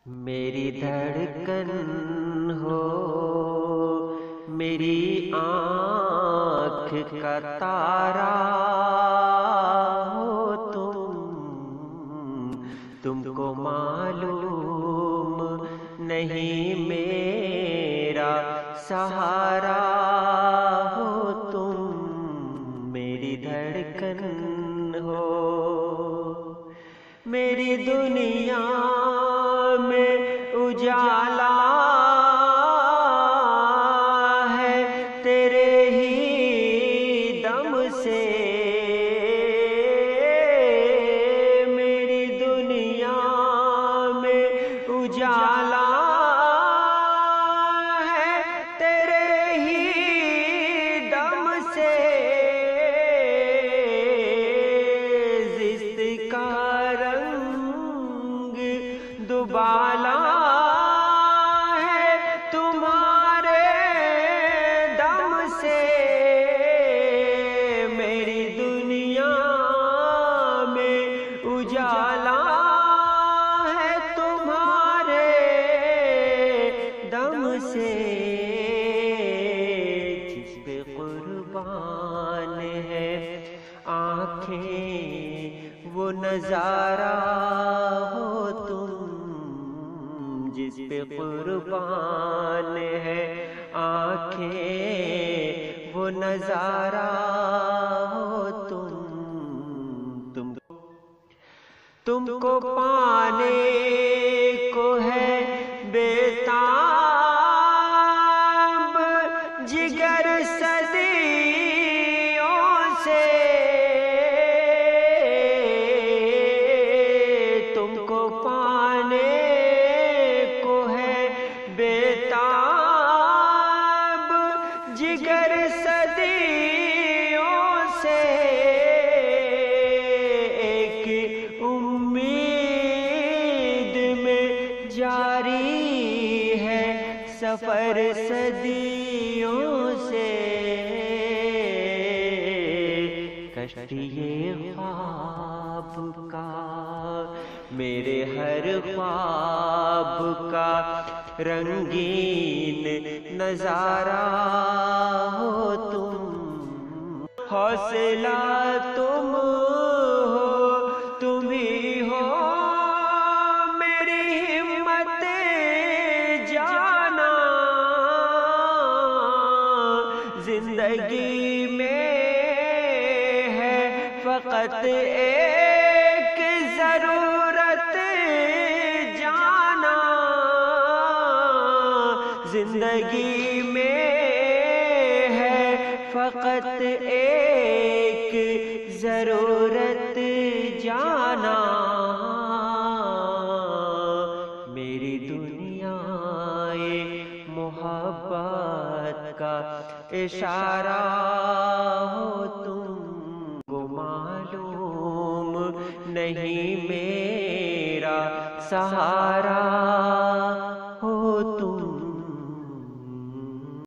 میری دھڑکن ہو، میری آنکھ کا تارا ہو تم کو معلوم نہیں میرا سہارا ہو تم، میری دھڑکن ہو، میری دنیا میں اجالا ہے تیرے ہی دم سے، میری دنیا میں اجالا ہے تیرے ہی دم سے، زشت کا رنگ دوبالا ہے تمہارے دم سے، میری دنیا میں اجالا ہے تمہارے دم سے، جس پہ قربان ہے آنکھیں وہ نظارہ ہو تم، جس پہ قربان ہے آنکھیں وہ نظارہ ہو تم کو پانے کو ہے بیتاب جگر صدیوں سے، تم کو پانے کو ہے بیتاب جگر صدیوں سے، ایک امید میں جاری ہے سفر صدیوں سے، کشتی خواب کا میرے ہر خواب کا رنگین نظارہ ہو تم، حوصلہ تم ہو، تم ہی ہو میری ہمت جانا، زندگی میں ہے فقط ایک ضرورت جانا، زندگی میں ہے فقط ایک ضرورت جانا، میری دنیا محبت کا اشارہ ہو تم کو معلوم نہیں میرا سہارا